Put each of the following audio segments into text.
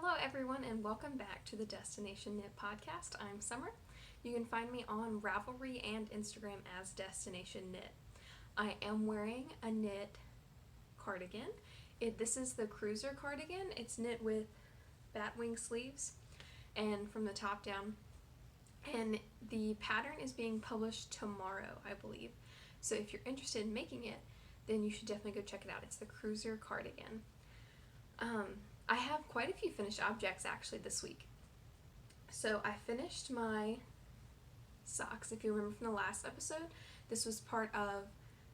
Hello everyone and welcome back to the Destination Knit podcast. I'm Summer. You can find me on Ravelry and Instagram as Destination Knit. I am wearing a knit cardigan. This is the cruiser cardigan. It's knit with batwing sleeves and from the top down. And the pattern is being published tomorrow, I believe. So if you're interested in making it, then you should definitely go check it out. It's the cruiser cardigan. I have quite a few finished objects actually this week. So I finished my socks. If you remember from the last episode, this was part of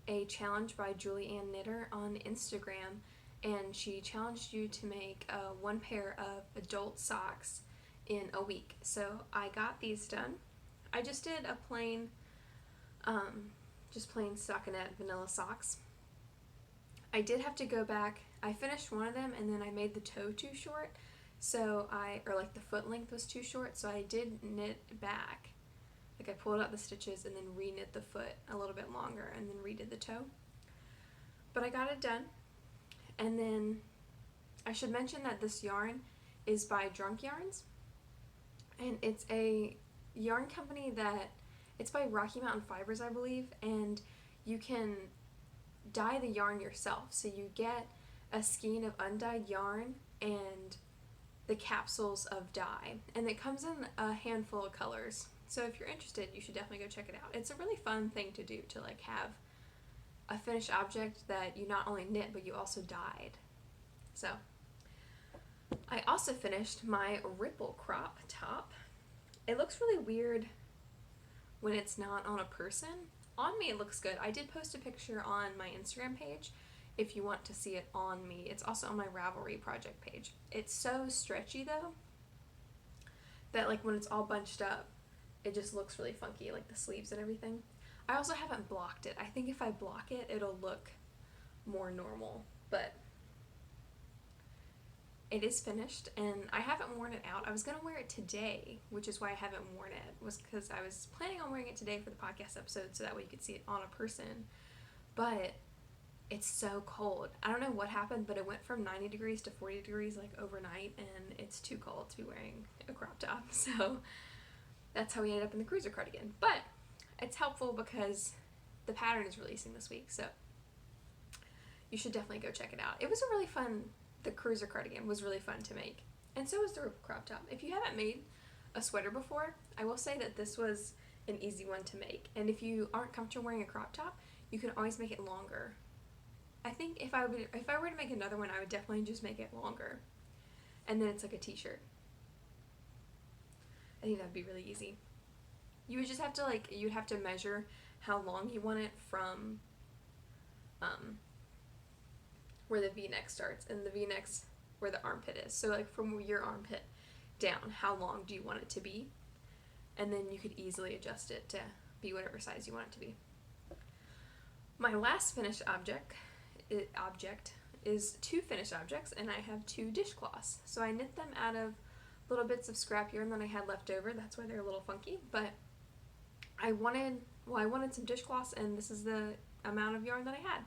a challenge by Julie Ann Knitter on Instagram, and she challenged you to make one pair of adult socks in a week. So I got these done. I just did a plain stockinette vanilla socks. I did have to go back. I finished one of them and then I made the toe too short, or the foot length was too short, so I did knit back. Like I pulled out the stitches and then re-knit the foot a little bit longer and then redid the toe. But I got it done. And then I should mention that this yarn is by Drunk Yarns, and it's a yarn company it's by Rocky Mountain Fibers, I believe, and you can dye the yarn yourself. So you get a skein of undyed yarn and the capsules of dye, and it comes in a handful of colors. So if you're interested, you should definitely go check it out. It's a really fun thing to do, to like have a finished object that you not only knit but you also dyed. So I also finished my ripple crop top. It looks really weird when it's not on a person. On me it looks good. I did post a picture on my Instagram page if you want to see it on me. It's also on my Ravelry project page. It's so stretchy though that like when it's all bunched up it just looks really funky, like the sleeves and everything. I also haven't blocked it. I think if I block it it'll look more normal, but it is finished and I haven't worn it out. I was going to wear it today, which is why I haven't worn it, was because I was planning on wearing it today for the podcast episode so that way you could see it on a person. But it's so cold. I don't know what happened, but it went from 90 degrees to 40 degrees like overnight, and it's too cold to be wearing a crop top. So that's how we ended up in the cruiser cardigan. But it's helpful because the pattern is releasing this week, so you should definitely go check it out. It was a really fun The cruiser cardigan was really fun to make, and so was the ripple crop top. If you haven't made a sweater before, I will say that this was an easy one to make. And if you aren't comfortable wearing a crop top, you can always make it longer. I think if I were to make another one, I would definitely just make it longer, and then it's like a t-shirt. I think that'd be really easy. You would just have to you'd have to measure how long you want it from where the V-neck starts and the V-neck's where the armpit is. So like from your armpit down, how long do you want it to be? And then you could easily adjust it to be whatever size you want it to be. My last finished object is two finished objects, and I have two dishcloths. So I knit them out of little bits of scrap yarn that I had left over. That's why they're a little funky, but I wanted some dishcloths, and this is the amount of yarn that I had.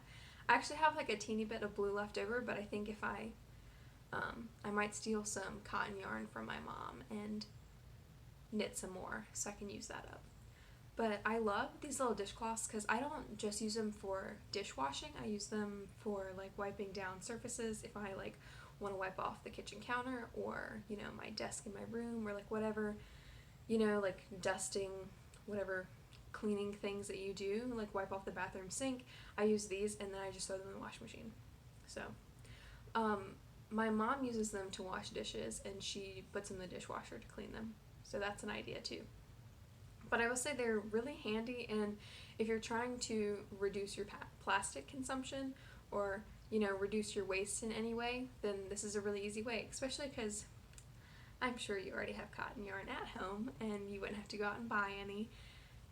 I actually have like a teeny bit of blue left over, but I think if I might steal some cotton yarn from my mom and knit some more so I can use that up. But I love these little dishcloths because I don't just use them for dishwashing. I use them for like wiping down surfaces if I like want to wipe off the kitchen counter, or my desk in my room, or like whatever, like dusting, whatever cleaning things that you do, like wipe off the bathroom sink. I use these and then I just throw them in the washing machine. So my mom uses them to wash dishes, and she puts them in the dishwasher to clean them. So that's an idea too. But I will say they're really handy, and if you're trying to reduce your plastic consumption, or reduce your waste in any way, then this is a really easy way, especially because I'm sure you already have cotton yarn at home and you wouldn't have to go out and buy any.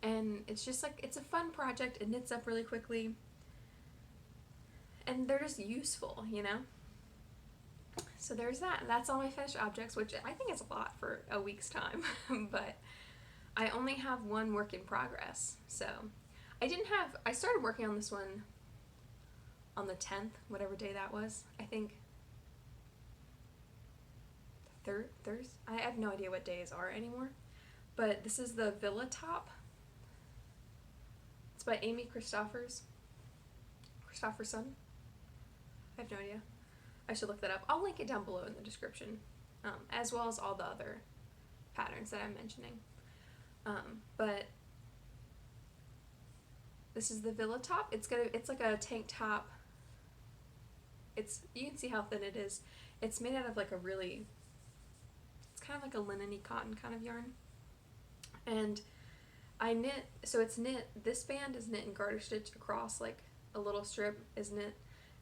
And it's just like, it's a fun project. It knits up really quickly, and they're just useful, So there's that. That's all my finished objects, which I think is a lot for a week's time, but I only have one work in progress. So I started working on this one on the 10th, whatever day that was. I think Thursday. I have no idea what days are anymore. But this is the Villa Top. It's by Amy Christopherson. I have no idea. I should look that up. I'll link it down below in the description, as well as all the other patterns that I'm mentioning. But this is the Villa Top. It's like a tank top. You can see how thin it is. It's made out of like it's kind of like a linen-y cotton kind of yarn. And I knit, so it's knit, this band is knit and garter stitch across, like a little strip is knit,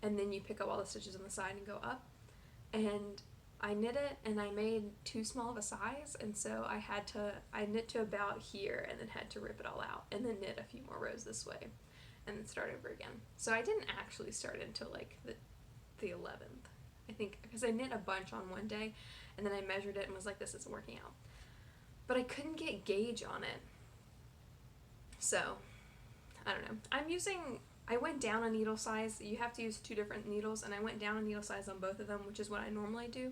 and then you pick up all the stitches on the side and go up. And I knit it, and I made too small of a size, and so I knit to about here, and then had to rip it all out, and then knit a few more rows this way, and then start over again. So I didn't actually start until like the 11th, I think, because I knit a bunch on one day, and then I measured it and was like, this isn't working out. But I couldn't get gauge on it. So, I don't know. I went down a needle size. You have to use 2 different needles, and I went down a needle size on both of them, which is what I normally do.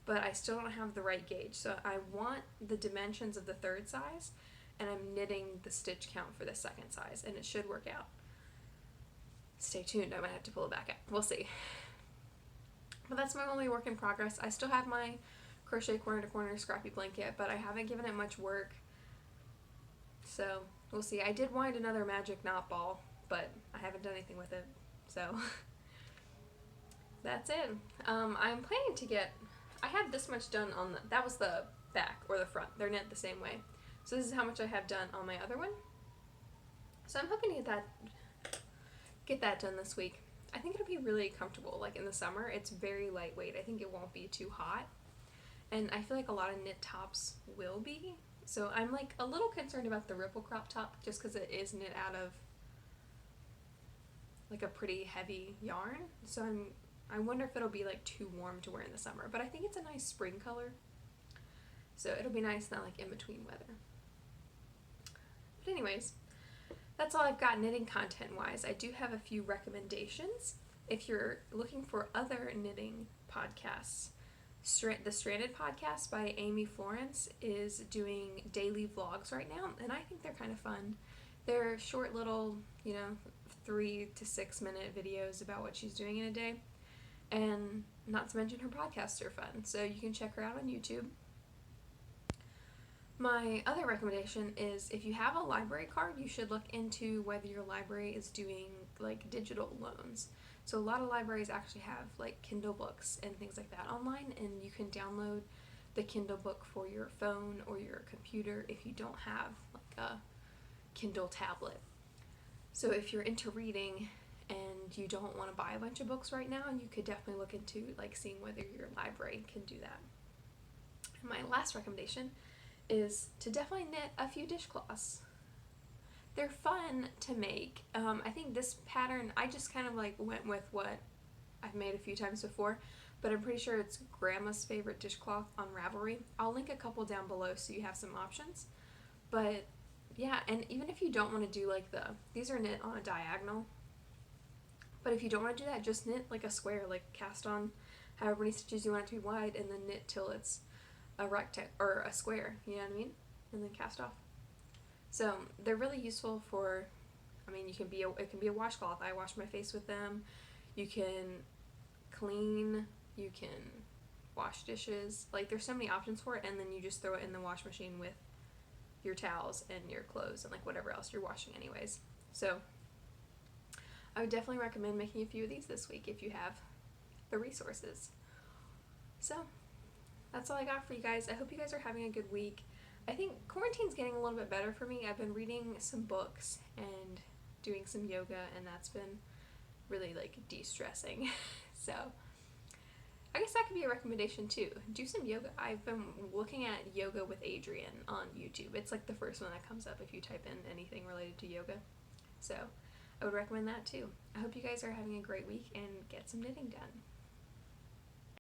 But I still don't have the right gauge. So I want the dimensions of the 3rd size, and I'm knitting the stitch count for the 2nd size, and it should work out. Stay tuned. I might have to pull it back out. We'll see. But that's my only work in progress. I still have my crochet corner to corner scrappy blanket, but I haven't given it much work, so we'll see. I did wind another magic knot ball, but I haven't done anything with it, so that's it. I'm planning to I had this much done on that was the back or the front. They're knit the same way, so this is how much I have done on my other one. So I'm hoping to get that done this week. I think it'll be really comfortable. Like in the summer, it's very lightweight. I think it won't be too hot. And I feel like a lot of knit tops will be. So I'm like a little concerned about the ripple crop top just because it is knit out of like a pretty heavy yarn. So I wonder if it'll be like too warm to wear in the summer. But I think it's a nice spring color. So it'll be nice, not like in between weather. But anyways, that's all I've got knitting content wise. I do have a few recommendations. If you're looking for other knitting podcasts, the Stranded podcast by Amy Florence is doing daily vlogs right now, and I think they're kind of fun. They're short little, 3 to 6 minute videos about what she's doing in a day, and not to mention her podcasts are fun, so you can check her out on YouTube. My other recommendation is if you have a library card, you should look into whether your library is doing like digital loans. So a lot of libraries actually have like Kindle books and things like that online, and you can download the Kindle book for your phone or your computer if you don't have like a Kindle tablet. So if you're into reading and you don't want to buy a bunch of books right now, you could definitely look into like seeing whether your library can do that. And my last recommendation is to definitely knit a few dishcloths. They're fun to make. I think this pattern, I just kind of like went with what I've made a few times before, but I'm pretty sure it's Grandma's Favorite Dishcloth on Ravelry. I'll link a couple down below so you have some options. But yeah, and even if you don't want to do like these are knit on a diagonal, but if you don't want to do that, just knit like a square, like cast on however many stitches you want it to be wide, and then knit till it's a rectangle or a square, you know what I mean? And then cast off. So they're really useful for, it can be a washcloth. I wash my face with them. You can clean, you can wash dishes. Like there's so many options for it, and then you just throw it in the wash machine with your towels and your clothes and like whatever else you're washing anyways. So I would definitely recommend making a few of these this week if you have the resources. So that's all I got for you guys. I hope you guys are having a good week. I think quarantine's getting a little bit better for me. I've been reading some books and doing some yoga, and that's been really like de-stressing. So I guess that could be a recommendation too. Do some yoga. I've been looking at Yoga with Adrian on YouTube. It's like the first one that comes up if you type in anything related to yoga. So I would recommend that too. I hope you guys are having a great week and get some knitting done.